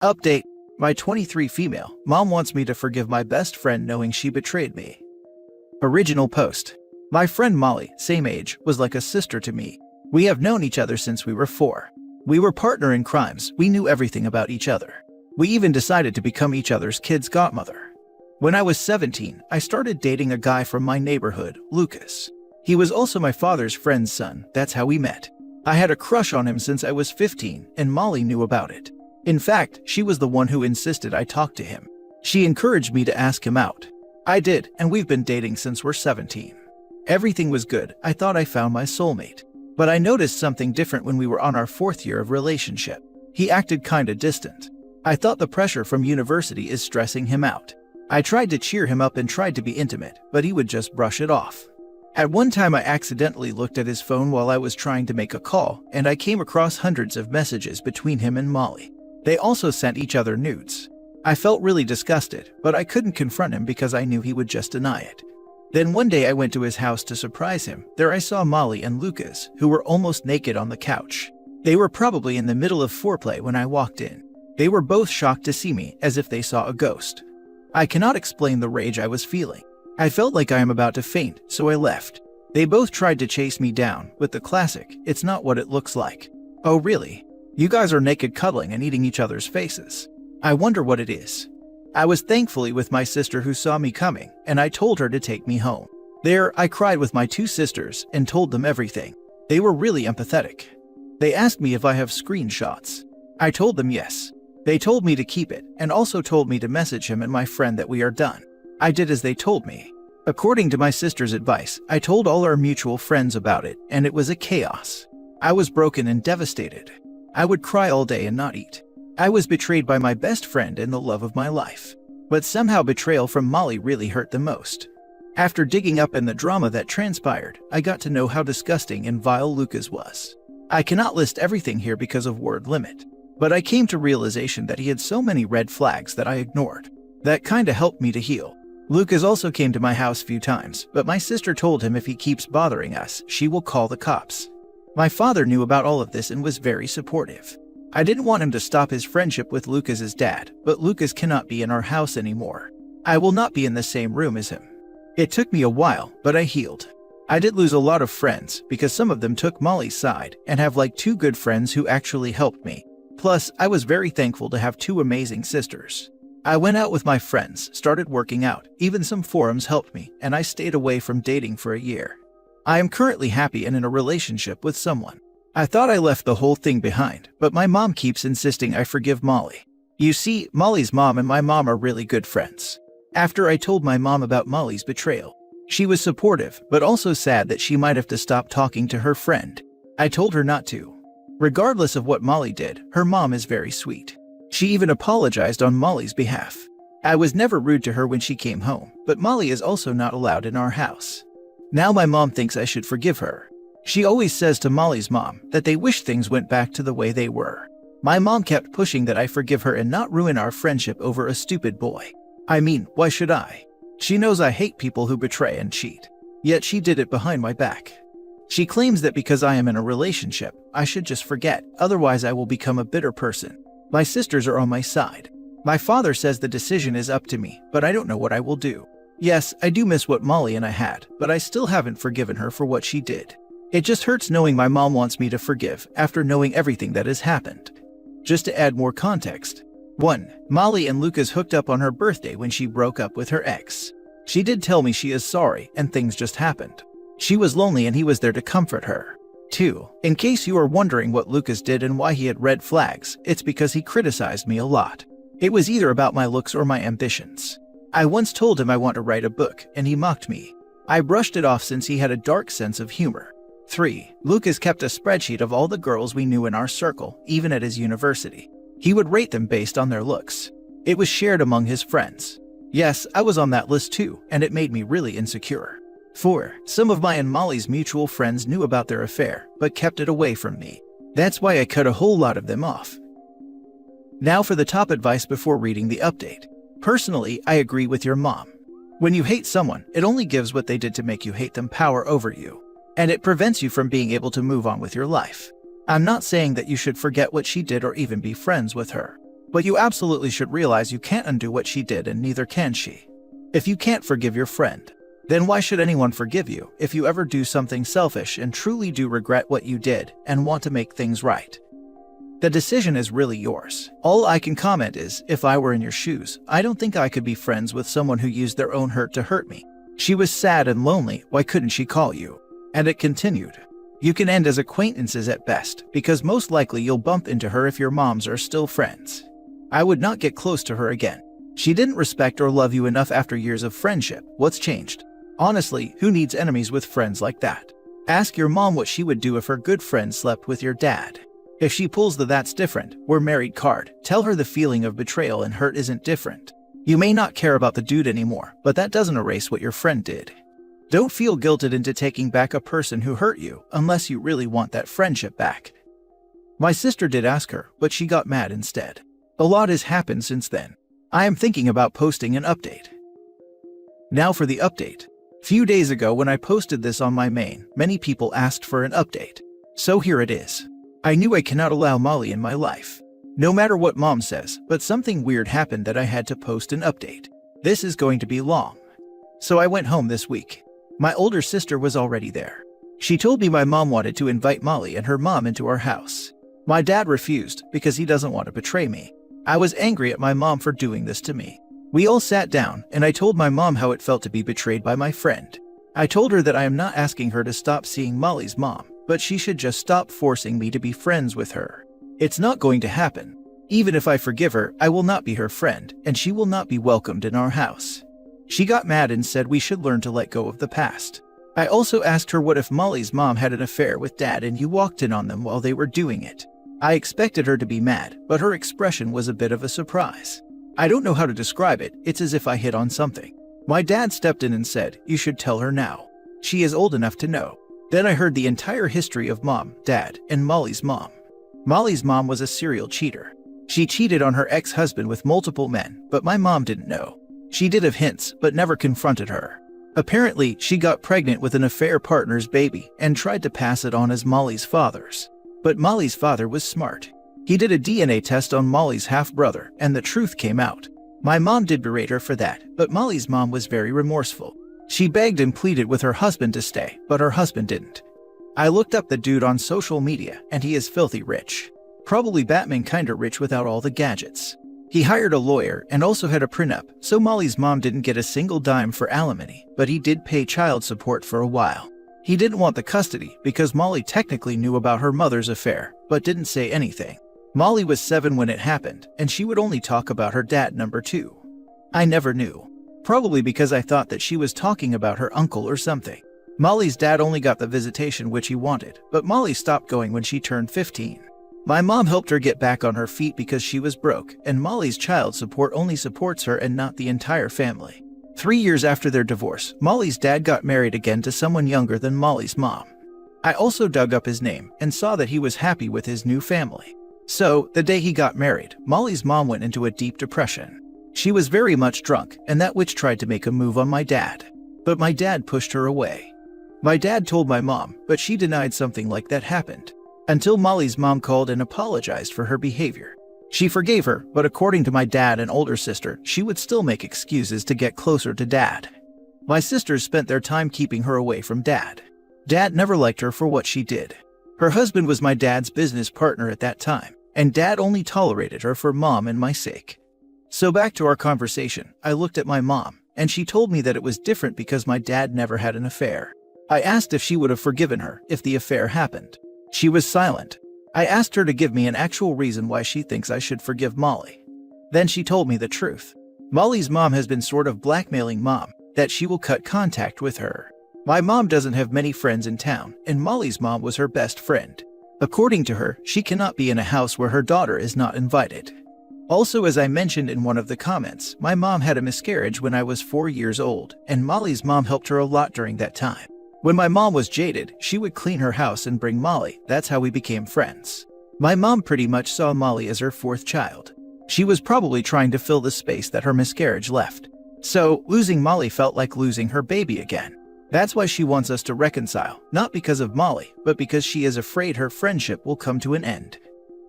Update. My 23 female mom wants me to forgive my best friend knowing she betrayed me. Original post. My friend Molly, same age, was like a sister to me. We have known each other since we were 4. We were partner in crimes, we knew everything about each other. We even decided to become each other's kid's godmother. When I was 17, I started dating a guy from my neighborhood, Lucas. He was also my father's friend's son, that's how we met. I had a crush on him since I was 15, and Molly knew about it. In fact, she was the one who insisted I talk to him. She encouraged me to ask him out. I did, and we've been dating since we're 17. Everything was good, I thought I found my soulmate. But I noticed something different when we were on our 4th year of relationship. He acted kinda distant. I thought the pressure from university is stressing him out. I tried to cheer him up and tried to be intimate, but he would just brush it off. At one time I accidentally looked at his phone while I was trying to make a call, and I came across hundreds of messages between him and Molly. They also sent each other nudes. I felt really disgusted, but I couldn't confront him because I knew he would just deny it. Then one day I went to his house to surprise him. There I saw Molly and Lucas, who were almost naked on the couch. They were probably in the middle of foreplay when I walked in. They were both shocked to see me, as if they saw a ghost. I cannot explain the rage I was feeling. I felt like I am about to faint, so I left. They both tried to chase me down, with the classic, "It's not what it looks like." Oh really? You guys are naked cuddling and eating each other's faces. I wonder what it is. I was thankfully with my sister who saw me coming, and I told her to take me home. There, I cried with my 2 sisters and told them everything. They were really empathetic. They asked me if I have screenshots. I told them yes. They told me to keep it, and also told me to message him and my friend that we are done. I did as they told me. According to my sister's advice, I told all our mutual friends about it, and it was a chaos. I was broken and devastated. I would cry all day and not eat. I was betrayed by my best friend and the love of my life. But somehow betrayal from Molly really hurt the most. After digging up in the drama that transpired, I got to know how disgusting and vile Lucas was. I cannot list everything here because of word limit. But I came to realization that he had so many red flags that I ignored. That kinda helped me to heal. Lucas also came to my house few times, but my sister told him if he keeps bothering us, she will call the cops. My father knew about all of this and was very supportive. I didn't want him to stop his friendship with Lucas's dad, but Lucas cannot be in our house anymore. I will not be in the same room as him. It took me a while, but I healed. I did lose a lot of friends because some of them took Molly's side and have like 2 good friends who actually helped me. Plus, I was very thankful to have 2 amazing sisters. I went out with my friends, started working out, even some forums helped me, and I stayed away from dating for a year. I am currently happy and in a relationship with someone. I thought I left the whole thing behind, but my mom keeps insisting I forgive Molly. You see, Molly's mom and my mom are really good friends. After I told my mom about Molly's betrayal, she was supportive, but also sad that she might have to stop talking to her friend. I told her not to. Regardless of what Molly did, her mom is very sweet. She even apologized on Molly's behalf. I was never rude to her when she came home, but Molly is also not allowed in our house. Now my mom thinks I should forgive her. She always says to Molly's mom that they wish things went back to the way they were. My mom kept pushing that I forgive her and not ruin our friendship over a stupid boy. I mean, why should I? She knows I hate people who betray and cheat. Yet she did it behind my back. She claims that because I am in a relationship, I should just forget, otherwise I will become a bitter person. My sisters are on my side. My father says the decision is up to me, but I don't know what I will do. Yes, I do miss what Molly and I had, but I still haven't forgiven her for what she did. It just hurts knowing my mom wants me to forgive after knowing everything that has happened. Just to add more context. 1. Molly and Lucas hooked up on her birthday when she broke up with her ex. She did tell me she is sorry and things just happened. She was lonely and he was there to comfort her. 2. In case you are wondering what Lucas did and why he had red flags, it's because he criticized me a lot. It was either about my looks or my ambitions. I once told him I want to write a book, and he mocked me. I brushed it off since he had a dark sense of humor. 3. Lucas kept a spreadsheet of all the girls we knew in our circle, even at his university. He would rate them based on their looks. It was shared among his friends. Yes, I was on that list too, and it made me really insecure. 4. Some of my and Molly's mutual friends knew about their affair, but kept it away from me. That's why I cut a whole lot of them off. Now for the top advice before reading the update. Personally, I agree with your mom. When you hate someone, it only gives what they did to make you hate them power over you. And it prevents you from being able to move on with your life. I'm not saying that you should forget what she did or even be friends with her. But you absolutely should realize you can't undo what she did, and neither can she. If you can't forgive your friend, then why should anyone forgive you if you ever do something selfish and truly do regret what you did and want to make things right? The decision is really yours. All I can comment is, if I were in your shoes, I don't think I could be friends with someone who used their own hurt to hurt me. She was sad and lonely, why couldn't she call you? And it continued. You can end as acquaintances at best, because most likely you'll bump into her if your moms are still friends. I would not get close to her again. She didn't respect or love you enough after years of friendship. What's changed? Honestly, who needs enemies with friends like that? Ask your mom what she would do if her good friend slept with your dad. If she pulls the "that's different, we're married" card, tell her the feeling of betrayal and hurt isn't different. You may not care about the dude anymore, but that doesn't erase what your friend did. Don't feel guilted into taking back a person who hurt you unless you really want that friendship back. My sister did ask her, but she got mad instead. A lot has happened since then. I am thinking about posting an update. Now for the update. Few days ago when I posted this on my main, many people asked for an update. So here it is. I knew I cannot allow Molly in my life, no matter what mom says, but something weird happened that I had to post an update. This is going to be long. So I went home this week. My older sister was already there. She told me my mom wanted to invite Molly and her mom into our house. My dad refused because he doesn't want to betray me. I was angry at my mom for doing this to me. We all sat down and I told my mom how it felt to be betrayed by my friend. I told her that I am not asking her to stop seeing Molly's mom, but she should just stop forcing me to be friends with her. It's not going to happen. Even if I forgive her, I will not be her friend, and she will not be welcomed in our house. She got mad and said we should learn to let go of the past. I also asked her what if Molly's mom had an affair with dad and you walked in on them while they were doing it. I expected her to be mad, but her expression was a bit of a surprise. I don't know how to describe it, it's as if I hit on something. My dad stepped in and said, "You should tell her now. She is old enough to know." Then I heard the entire history of mom, dad, and Molly's mom. Molly's mom was a serial cheater. She cheated on her ex-husband with multiple men, but my mom didn't know. She did have hints, but never confronted her. Apparently, she got pregnant with an affair partner's baby and tried to pass it on as Molly's father's. But Molly's father was smart. He did a DNA test on Molly's half-brother, and the truth came out. My mom did berate her for that, but Molly's mom was very remorseful. She begged and pleaded with her husband to stay, but her husband didn't. I looked up the dude on social media, and he is filthy rich. Probably Batman kinda rich without all the gadgets. He hired a lawyer and also had a prenup, so Molly's mom didn't get a single dime for alimony, but he did pay child support for a while. He didn't want the custody because Molly technically knew about her mother's affair, but didn't say anything. Molly was 7 when it happened, and she would only talk about her dad number 2. I never knew. Probably because I thought that she was talking about her uncle or something. Molly's dad only got the visitation which he wanted, but Molly stopped going when she turned 15. My mom helped her get back on her feet because she was broke, and Molly's child support only supports her and not the entire family. 3 years after their divorce, Molly's dad got married again to someone younger than Molly's mom. I also dug up his name and saw that he was happy with his new family. So, the day he got married, Molly's mom went into a deep depression. She was very much drunk, and that witch tried to make a move on my dad. But my dad pushed her away. My dad told my mom, but she denied something like that happened. Until Molly's mom called and apologized for her behavior. She forgave her, but according to my dad and older sister, she would still make excuses to get closer to dad. My sisters spent their time keeping her away from dad. Dad never liked her for what she did. Her husband was my dad's business partner at that time, and dad only tolerated her for mom and my sake. So back to our conversation, I looked at my mom, and she told me that it was different because my dad never had an affair. I asked if she would have forgiven her if the affair happened. She was silent. I asked her to give me an actual reason why she thinks I should forgive Molly. Then she told me the truth. Molly's mom has been sort of blackmailing mom, that she will cut contact with her. My mom doesn't have many friends in town, and Molly's mom was her best friend. According to her, she cannot be in a house where her daughter is not invited. Also, as I mentioned in one of the comments, my mom had a miscarriage when I was 4 years old, and Molly's mom helped her a lot during that time. When my mom was jaded, she would clean her house and bring Molly. That's how we became friends. My mom pretty much saw Molly as her 4th child. She was probably trying to fill the space that her miscarriage left. So, losing Molly felt like losing her baby again. That's why she wants us to reconcile, not because of Molly, but because she is afraid her friendship will come to an end.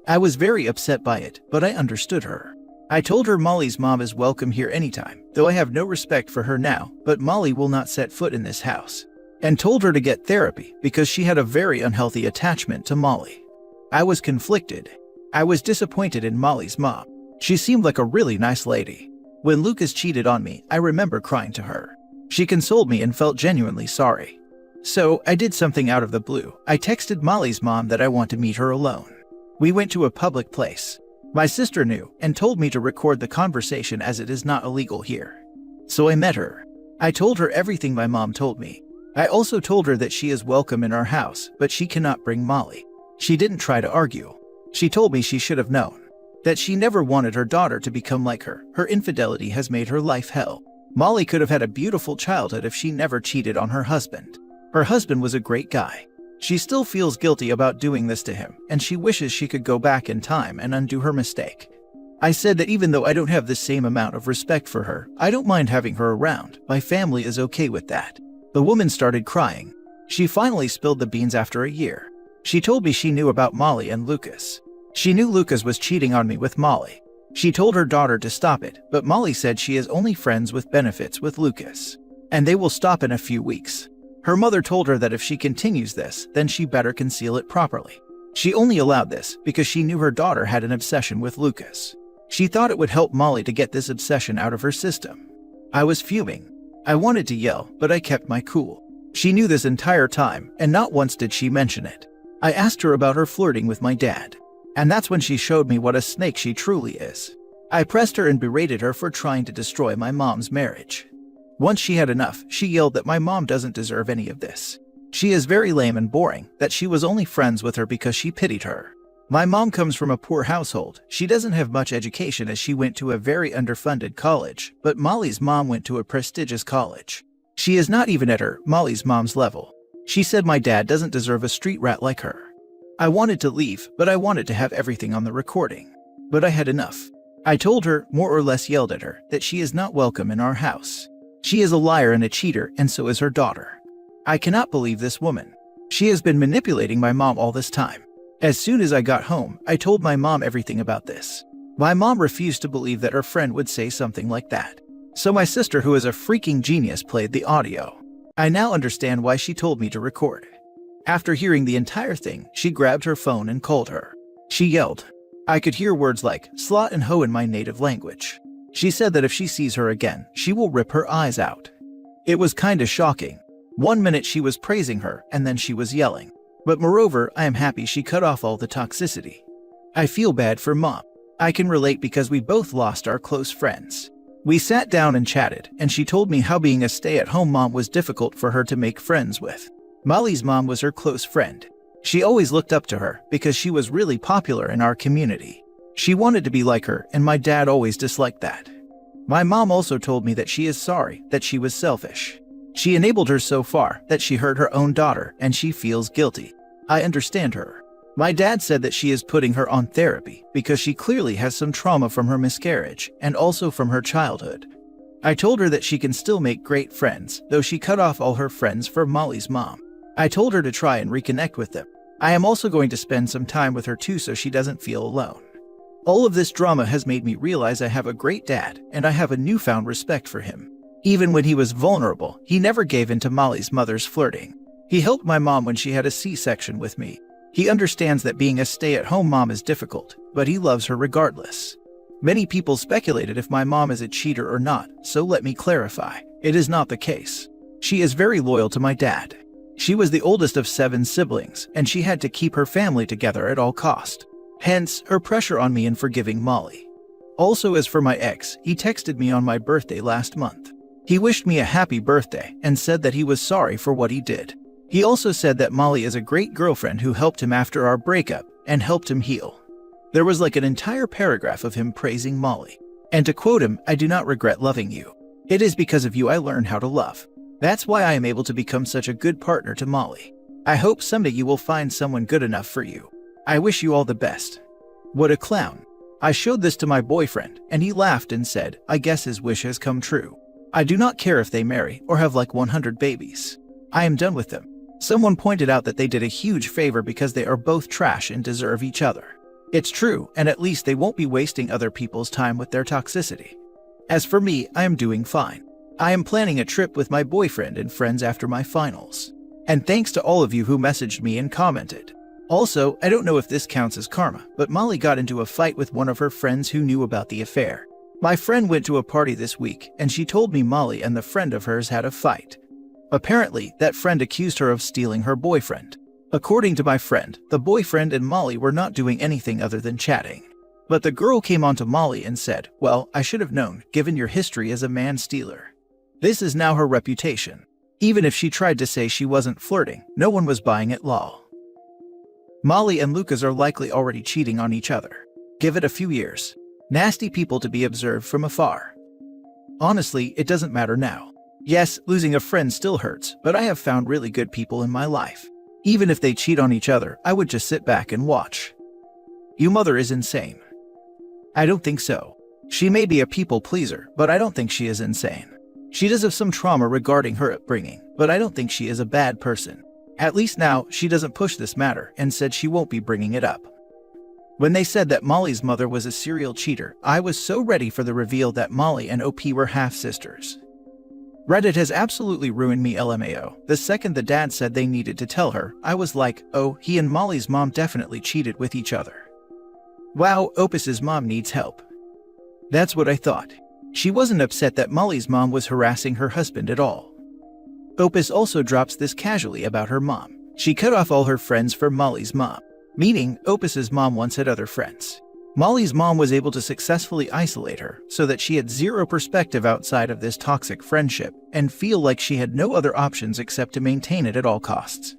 I was very upset by it, but I understood her. I told her Molly's mom is welcome here anytime, though I have no respect for her now, but Molly will not set foot in this house. And told her to get therapy because she had a very unhealthy attachment to Molly. I was conflicted. I was disappointed in Molly's mom. She seemed like a really nice lady. When Lucas cheated on me, I remember crying to her. She consoled me and felt genuinely sorry. So, I did something out of the blue. I texted Molly's mom that I want to meet her alone. We went to a public place. My sister knew and told me to record the conversation as it is not illegal here. So I met her. I told her everything my mom told me. I also told her that she is welcome in our house, but she cannot bring Molly. She didn't try to argue. She told me she should have known. That she never wanted her daughter to become like her. Her infidelity has made her life hell. Molly could have had a beautiful childhood if she never cheated on her husband. Her husband was a great guy. She still feels guilty about doing this to him, and she wishes she could go back in time and undo her mistake. I said that even though I don't have the same amount of respect for her, I don't mind having her around. My family is okay with that. The woman started crying. She finally spilled the beans after a year. She told me she knew about Molly and Lucas. She knew Lucas was cheating on me with Molly. She told her daughter to stop it, but Molly said she is only friends with benefits with Lucas. And they will stop in a few weeks. Her mother told her that if she continues this, then she better conceal it properly. She only allowed this because she knew her daughter had an obsession with Lucas. She thought it would help Molly to get this obsession out of her system. I was fuming. I wanted to yell, but I kept my cool. She knew this entire time, and not once did she mention it. I asked her about her flirting with my dad. And that's when she showed me what a snake she truly is. I pressed her and berated her for trying to destroy my mom's marriage. Once she had enough, she yelled that my mom doesn't deserve any of this. She is very lame and boring, that she was only friends with her because she pitied her. My mom comes from a poor household. She doesn't have much education as she went to a very underfunded college, but Molly's mom went to a prestigious college. She is not even at her, Molly's mom's level. She said my dad doesn't deserve a street rat like her. I wanted to leave, but I wanted to have everything on the recording. But I had enough. I told her, more or less yelled at her, that she is not welcome in our house. She is a liar and a cheater, and so is her daughter. I cannot believe this woman. She has been manipulating my mom all this time. As soon as I got home, I told my mom everything about this. My mom refused to believe that her friend would say something like that. So my sister, who is a freaking genius, played the audio. I now understand why she told me to record. After hearing the entire thing, she grabbed her phone and called her. She yelled. I could hear words like slut and hoe in my native language. She said that if she sees her again, she will rip her eyes out. It was kinda shocking. 1 minute she was praising her, and then she was yelling. But moreover, I am happy she cut off all the toxicity. I feel bad for Mom. I can relate because we both lost our close friends. We sat down and chatted, and she told me how being a stay-at-home mom was difficult for her to make friends with. Molly's mom was her close friend. She always looked up to her because she was really popular in our community. She wanted to be like her, and my dad always disliked that. My mom also told me that she is sorry, that she was selfish. She enabled her so far that she hurt her own daughter, and she feels guilty. I understand her. My dad said that she is putting her on therapy because she clearly has some trauma from her miscarriage and also from her childhood. I told her that she can still make great friends, though she cut off all her friends for Molly's mom. I told her to try and reconnect with them. I am also going to spend some time with her too so she doesn't feel alone. All of this drama has made me realize I have a great dad, and I have a newfound respect for him. Even when he was vulnerable, he never gave in to Molly's mother's flirting. He helped my mom when she had a C-section with me. He understands that being a stay-at-home mom is difficult, but he loves her regardless. Many people speculated if my mom is a cheater or not, so let me clarify. It is not the case. She is very loyal to my dad. She was the oldest of 7 siblings, and she had to keep her family together at all cost. Hence, her pressure on me in forgiving Molly. Also, as for my ex, he texted me on my birthday last month. He wished me a happy birthday and said that he was sorry for what he did. He also said that Molly is a great girlfriend who helped him after our breakup and helped him heal. There was like an entire paragraph of him praising Molly. And to quote him, I do not regret loving you. It is because of you I learned how to love. That's why I am able to become such a good partner to Molly. I hope someday you will find someone good enough for you. I wish you all the best. What a clown. I showed this to my boyfriend, and he laughed and said, I guess his wish has come true. I do not care if they marry or have like 100 babies. I am done with them. Someone pointed out that they did a huge favor because they are both trash and deserve each other. It's true, and at least they won't be wasting other people's time with their toxicity. As for me, I am doing fine. I am planning a trip with my boyfriend and friends after my finals. And thanks to all of you who messaged me and commented. Also, I don't know if this counts as karma, but Molly got into a fight with one of her friends who knew about the affair. My friend went to a party this week, and she told me Molly and the friend of hers had a fight. Apparently, that friend accused her of stealing her boyfriend. According to my friend, the boyfriend and Molly were not doing anything other than chatting. But the girl came on to Molly and said, "Well, I should have known, given your history as a man stealer." This is now her reputation. Even if she tried to say she wasn't flirting, no one was buying it lol. Molly and Lucas are likely already cheating on each other. Give it a few years. Nasty people to be observed from afar. Honestly, it doesn't matter now. Yes, losing a friend still hurts, but I have found really good people in my life. Even if they cheat on each other, I would just sit back and watch. Your mother is insane. I don't think so. She may be a people pleaser, but I don't think she is insane. She does have some trauma regarding her upbringing, but I don't think she is a bad person. At least now, she doesn't push this matter and said she won't be bringing it up. When they said that Molly's mother was a serial cheater, I was so ready for the reveal that Molly and OP were half-sisters. Reddit has absolutely ruined me LMAO. The second the dad said they needed to tell her, I was like, oh, he and Molly's mom definitely cheated with each other. Wow, Opus's mom needs help. That's what I thought. She wasn't upset that Molly's mom was harassing her husband at all. Opus also drops this casually about her mom. She cut off all her friends for Molly's mom. Meaning, Opus's mom once had other friends. Molly's mom was able to successfully isolate her so that she had zero perspective outside of this toxic friendship and feel like she had no other options except to maintain it at all costs.